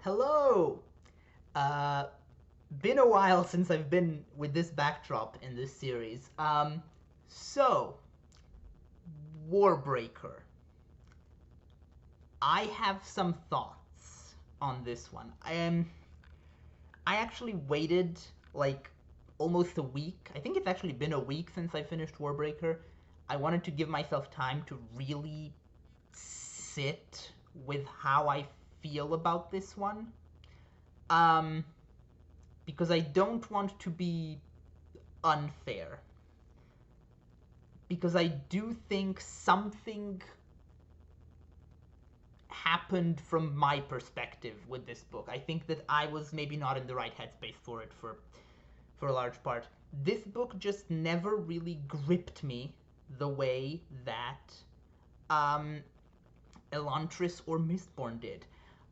Hello! Uh, been a while since I've been with this backdrop in this series. So, Warbreaker. I have some thoughts on this one. I actually waited like almost a week. I think it's actually been a week since I finished Warbreaker. I wanted to give myself time to really sit with how I feel about this one. Um, because I don't want to be unfair. Because I do think something happened from my perspective with this book. I think that I was maybe not in the right headspace for it for a large part. This book just never really gripped me the way that um, Elantris or Mistborn did.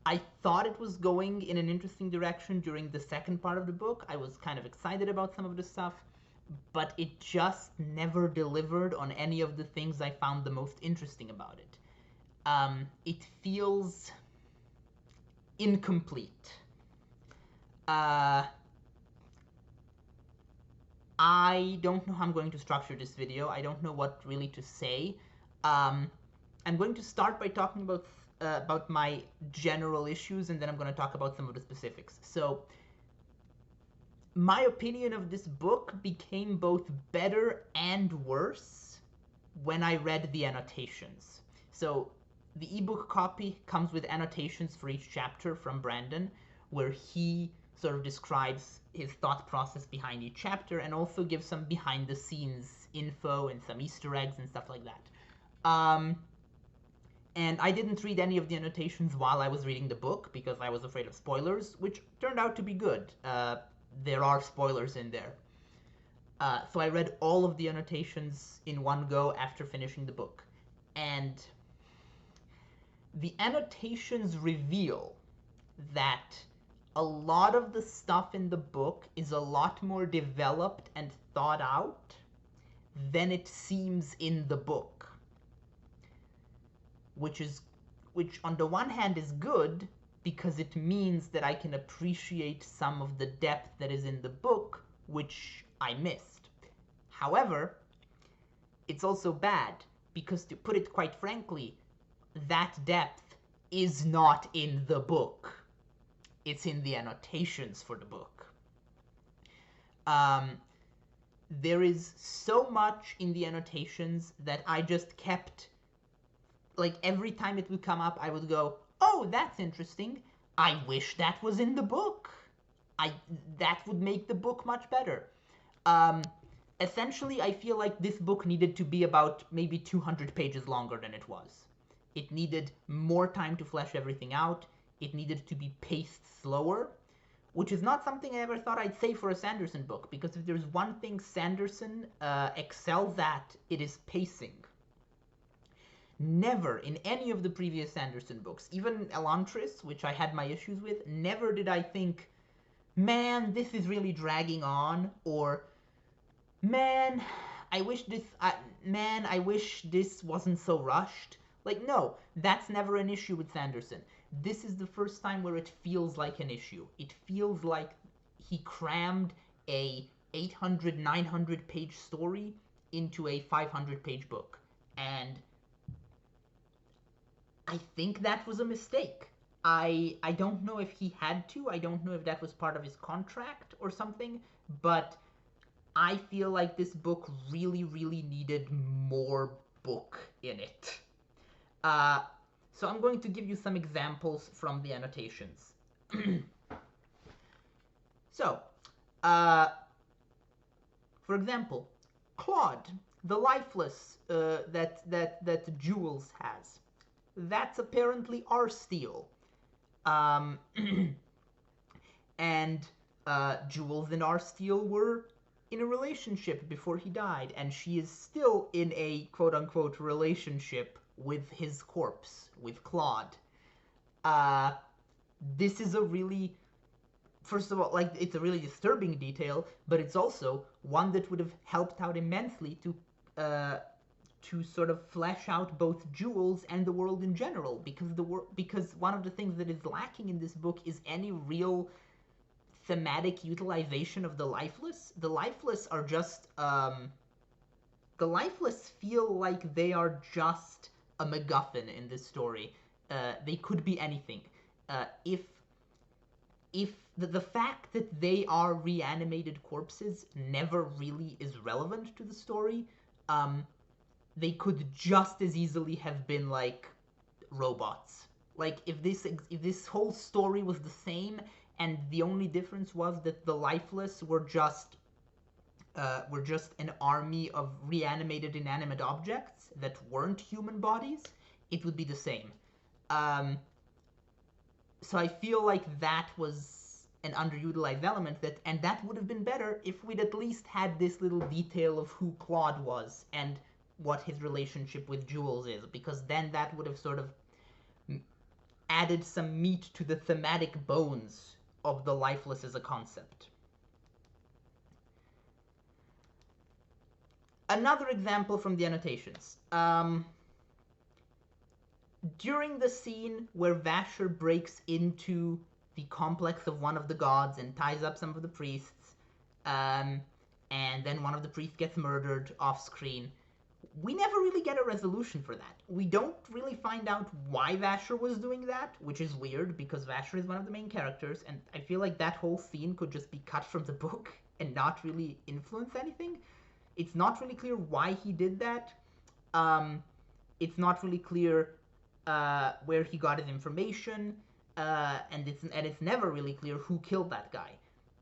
I thought it was going in an interesting direction during the second part of the book. I was kind of excited about some of the stuff, but it just never delivered on any of the things I found the most interesting about it. It feels incomplete. Uh, I don't know how I'm going to structure this video. I don't know what really to say. Um, I'm going to start by talking about my general issues, and then I'm going to talk about some of the specifics. So, my opinion of this book became both better and worse when I read the annotations. So, the ebook copy comes with annotations for each chapter from Brandon, where he sort of describes his thought process behind each chapter and also gives some behind the scenes info and some Easter eggs and stuff like that. Um, and I didn't read any of the annotations while I was reading the book because I was afraid of spoilers, which turned out to be good. There are spoilers in there. So I read all of the annotations in one go after finishing the book. And the annotations reveal that a lot of the stuff in the book is a lot more developed and thought out than it seems in the book, which on the one hand is good because it means that I can appreciate some of the depth that is in the book, which I missed. However, it's also bad because, to put it quite frankly, that depth is not in the book. It's in the annotations for the book. Um, there is so much in the annotations that I just kept, like, every time it would come up, I would go, oh, that's interesting. I wish that was in the book. That would make the book much better. Um, Essentially, I feel like this book needed to be about maybe 200 pages longer than it was. It needed more time to flesh everything out. It needed to be paced slower, which is not something I ever thought I'd say for a Sanderson book, because if there's one thing Sanderson excels at, it is pacing. Never in any of the previous Sanderson books, even Elantris, which I had my issues with, never did I think, man, this is really dragging on, or man, I wish this, man, I wish this wasn't so rushed. Like, no, that's never an issue with Sanderson. This is the first time where it feels like an issue. It feels like he crammed a 800, 900 page story into a 500 page book. And I think that was a mistake. I don't know if he had to. I don't know if that was part of his contract or something, but I feel like this book really, really needed more book in it. Uh, so I'm going to give you some examples from the annotations. So, uh, for example, Claude, the lifeless that Jules has. That's apparently our steel. Um, and Jules and Arsteel were in a relationship before he died, and she is still in a quote-unquote relationship with his corpse, with Claude. Uh, this is a really, first of all, like, it's a really disturbing detail, but it's also one that would have helped out immensely to to sort of flesh out both Jules and the world in general, because one of the things that is lacking in this book is any real thematic utilization of the lifeless. The lifeless are just the lifeless feel like they are just a MacGuffin in this story. They could be anything. If the fact that they are reanimated corpses never really is relevant to the story, they could just as easily have been like robots. Like if this whole story was the same and the only difference was that the lifeless were just an army of reanimated inanimate objects that weren't human bodies, it would be the same. So I feel like that was an underutilized element, and that would have been better if we'd at least had this little detail of who Claude was and what his relationship with Jules is, because then that would have sort of added some meat to the thematic bones of the lifeless as a concept. Another example from the annotations. During the scene where Vasher breaks into the complex of one of the gods and ties up some of the priests, and then one of the priests gets murdered off screen, we never really get a resolution for that. We don't really find out why Vasher was doing that, which is weird because Vasher is one of the main characters, and I feel like that whole scene could just be cut from the book and not really influence anything. It's not really clear why he did that. It's not really clear where he got his information, and it's never really clear who killed that guy.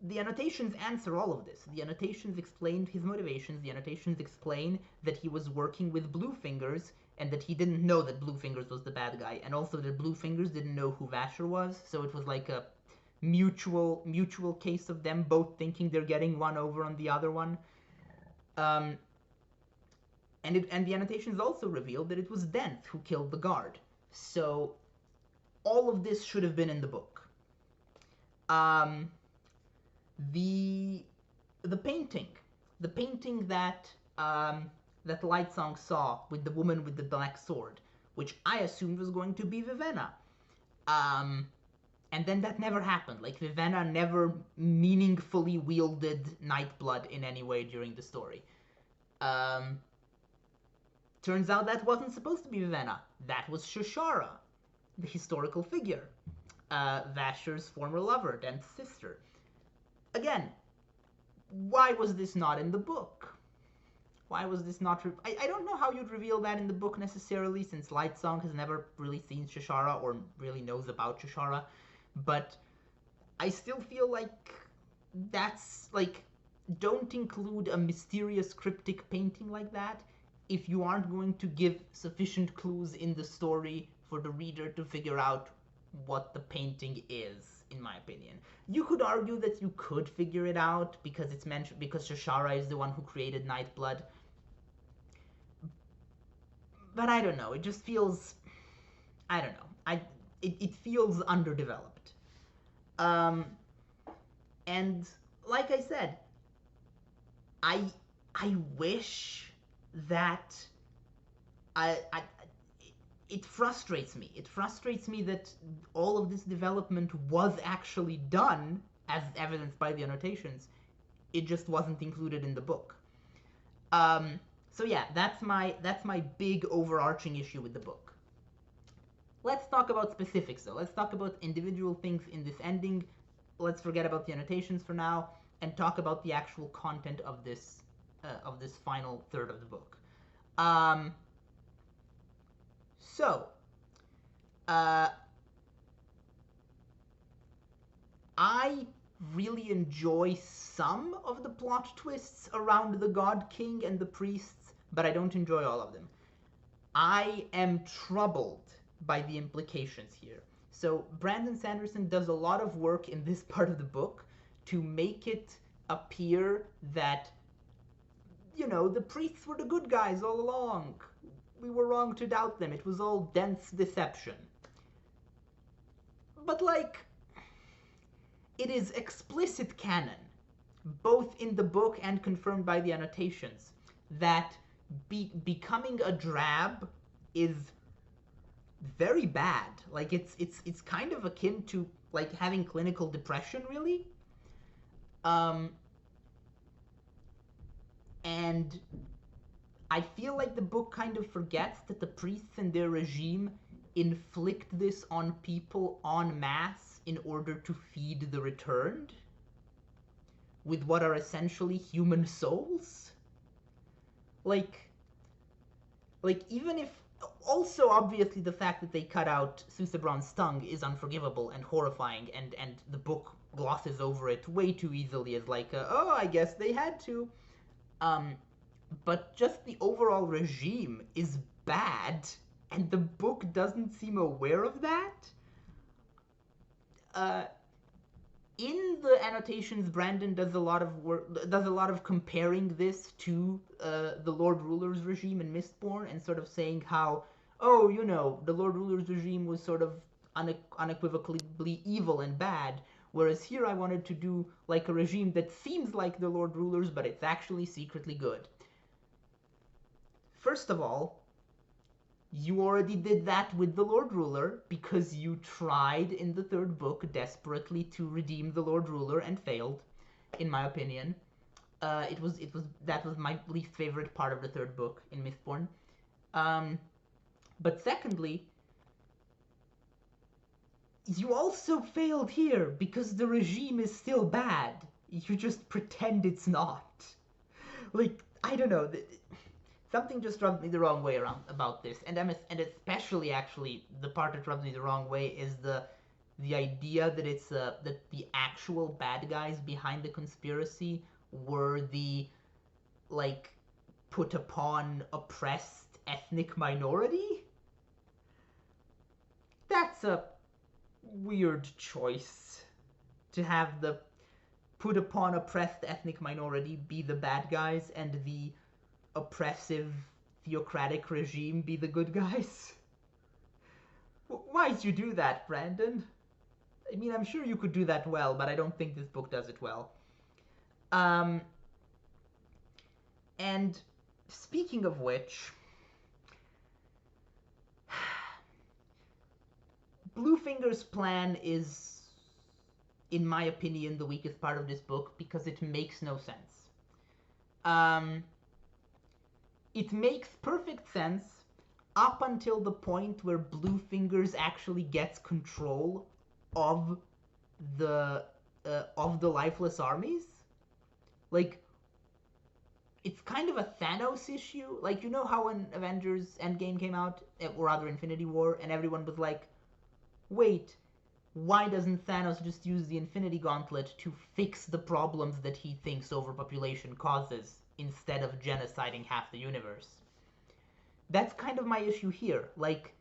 The annotations answer all of this. The annotations explain his motivations. The annotations explain that he was working with Bluefingers and that he didn't know that Bluefingers was the bad guy, and also that Bluefingers didn't know who Vasher was. So it was like a mutual case of them both thinking they're getting one over on the other one. And the annotations also revealed that it was Denth who killed the guard. So all of this should have been in the book. The painting that that Lightsong saw with the woman with the black sword, which I assumed was going to be Vivenna. And then that never happened. Like, Vivenna never meaningfully wielded Nightblood in any way during the story. Turns out that wasn't supposed to be Vivenna. That was Shashara, the historical figure. Vasher's former lover, Denth's sister. Again, why was this not in the book? Why was this not... I don't know how you'd reveal that in the book necessarily, since Lightsong has never really seen Shashara or really knows about Shashara. But I still feel like that's, like, don't include a mysterious cryptic painting like that if you aren't going to give sufficient clues in the story for the reader to figure out what the painting is, in my opinion. You could argue that you could figure it out because it's mentioned, because Shashara is the one who created Nightblood. But I don't know, it just feels... I don't know. It feels underdeveloped. And like I said, I wish that it frustrates me. It frustrates me that all of this development was actually done, as evidenced by the annotations. It just wasn't included in the book. So yeah, that's my big overarching issue with the book. Let's talk about specifics, though. Let's talk about individual things in this ending. Let's forget about the annotations for now and talk about the actual content of this final third of the book. I really enjoy some of the plot twists around the God King and the priests, but I don't enjoy all of them. I am troubled by the implications here. So Brandon Sanderson does a lot of work in this part of the book to make it appear that, you know, the priests were the good guys all along. We were wrong to doubt them. It was all dense deception. But, like, it is explicit canon, both in the book and confirmed by the annotations, that becoming a drab is very bad. Like it's kind of akin to like having clinical depression, really. Um, and I feel like the book kind of forgets that the priests and their regime inflict this on people en masse in order to feed the returned with what are essentially human souls. Like, even if also obviously the fact that they cut out Susebron's tongue is unforgivable and horrifying, and the book glosses over it way too easily as like, oh, I guess they had to. Um, but just the overall regime is bad, and the book doesn't seem aware of that. Uh, in the annotations, Brandon does a lot of comparing this to the Lord Ruler's regime in Mistborn, and sort of saying how, oh, you know, the Lord Ruler's regime was sort of unequivocally evil and bad, whereas here I wanted to do like a regime that seems like the Lord Ruler's, but it's actually secretly good. First of all, you already did that with the Lord Ruler because you tried in the third book desperately to redeem the Lord Ruler and failed, in my opinion. That was my least favorite part of the third book in Mistborn. But secondly, you also failed here because the regime is still bad. You just pretend it's not. Like, I don't know. Something just rubbed me the wrong way around about this, and especially actually the part that rubs me the wrong way is the idea that it's that the actual bad guys behind the conspiracy were the like put upon oppressed ethnic minority. That's a weird choice to have the put upon oppressed ethnic minority be the bad guys and the oppressive theocratic regime be the good guys. Why'd you do that, Brandon? I mean, I'm sure you could do that well, but I don't think this book does it well. And speaking of which, Bluefinger's plan is, in my opinion, the weakest part of this book because it makes no sense. It makes perfect sense up until the point where Bluefingers actually gets control of the lifeless armies. Like, it's kind of a Thanos issue. Like, you know how when Avengers Endgame came out, or rather Infinity War, and everyone was like, wait, why doesn't Thanos just use the Infinity Gauntlet to fix the problems that he thinks overpopulation causes instead of genociding half the universe? That's kind of my issue here. Like,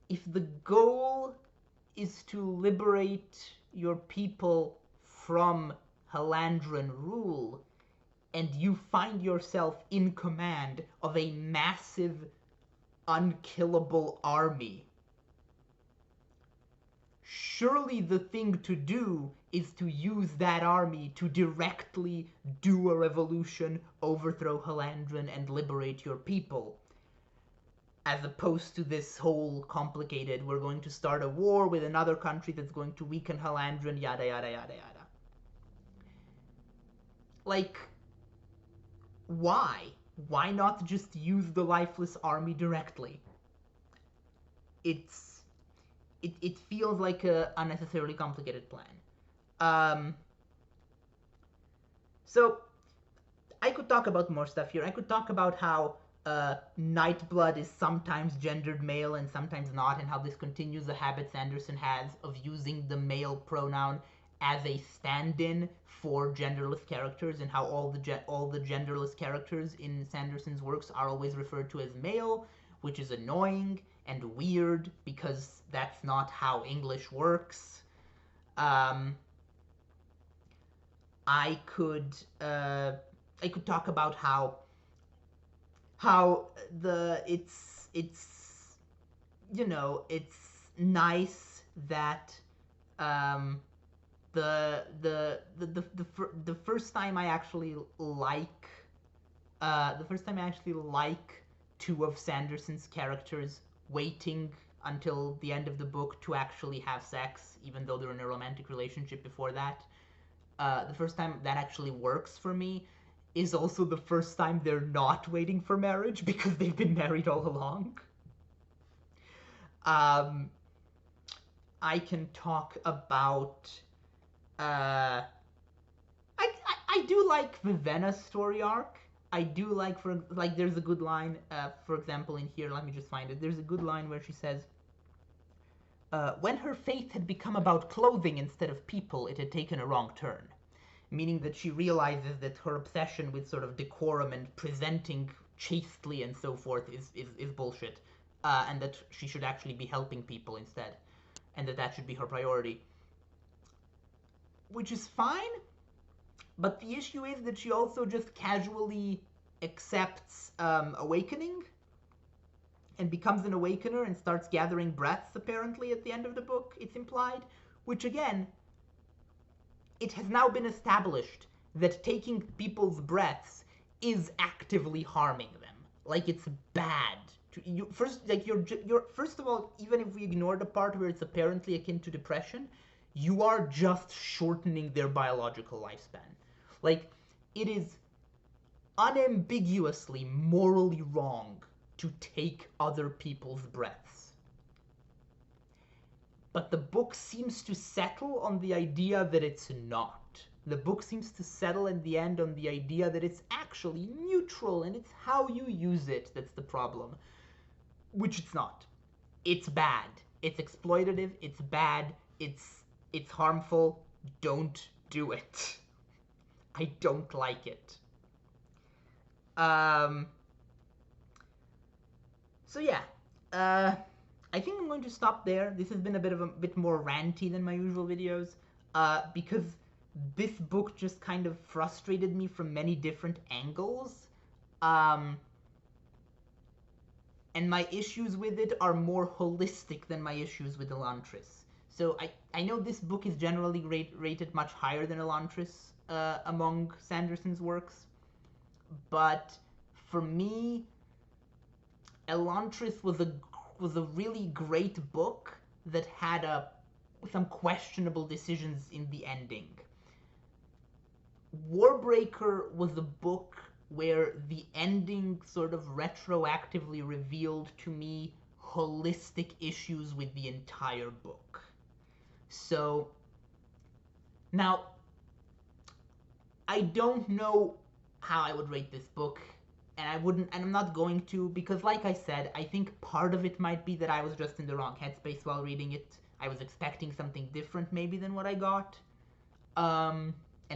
if the goal is to liberate your people from Halandran rule, and you find yourself in command of a massive, unkillable army, surely the thing to do is to use that army to directly do a revolution, overthrow Halandran, and liberate your people. As opposed to this whole complicated, we're going to start a war with another country that's going to weaken Halandran, yada yada yada yada. Like, why? Why not just use the lifeless army directly? It feels like a unnecessarily complicated plan. So I could talk about more stuff here. I could talk about how Nightblood is sometimes gendered male and sometimes not, and how this continues the habit Sanderson has of using the male pronoun as a stand-in for genderless characters, and how all the genderless characters in Sanderson's works are always referred to as male, which is annoying and weird because that's not how English works. I could talk about how it's you know, it's nice that the first time I actually like The first time I actually like two of Sanderson's characters waiting until the end of the book to actually have sex, even though they're in a romantic relationship before that. The first time that actually works for me is also the first time they're not waiting for marriage because they've been married all along. I can talk about. I do like Vivenna's story arc. I do like there's a good line, for example, in here. Let me just find it. There's a good line where she says, "When her faith had become about clothing instead of people, it had taken a wrong turn." Meaning that she realizes that her obsession with sort of decorum and presenting chastely and so forth is bullshit, and that she should actually be helping people instead, and that should be her priority. Which is fine, but the issue is that she also just casually accepts awakening and becomes an awakener and starts gathering breaths, apparently, at the end of the book, it's implied. Which, again, it has now been established that taking people's breaths is actively harming them. Like, it's bad. First of all, even if we ignore the part where it's apparently akin to depression, you are just shortening their biological lifespan. Like, it is unambiguously morally wrong to take other people's breaths. But the book seems to settle on the idea that it's not. The book seems to settle in the end on the idea that it's actually neutral and it's how you use it that's the problem. Which it's not. It's bad. It's exploitative. It's bad. It's harmful. Don't do it. I don't like it. So yeah, I think I'm going to stop there. This has been a bit more ranty than my usual videos, because this book just kind of frustrated me from many different angles. And my issues with it are more holistic than my issues with Elantris. So I know this book is generally rated much higher than Elantris among Sanderson's works, but for me, Elantris was a really great book that had some questionable decisions in the ending. Warbreaker was a book where the ending sort of retroactively revealed to me holistic issues with the entire book. So now I don't know how I would rate this book, and I'm not going to, because like I said, I think part of it might be that I was just in the wrong headspace while reading it. I was expecting something different maybe than what I got, and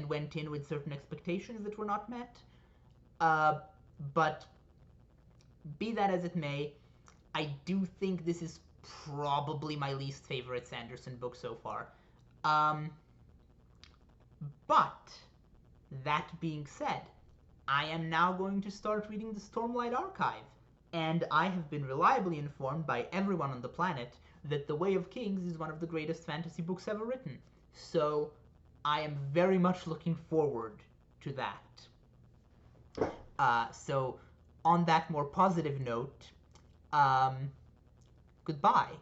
went in with certain expectations that were not met. But be that as it may, I do think this is probably my least favorite Sanderson book so far. But that being said, I am now going to start reading the Stormlight Archive, and I have been reliably informed by everyone on the planet that The Way of Kings is one of the greatest fantasy books ever written. So I am very much looking forward to that. So on that more positive note, goodbye.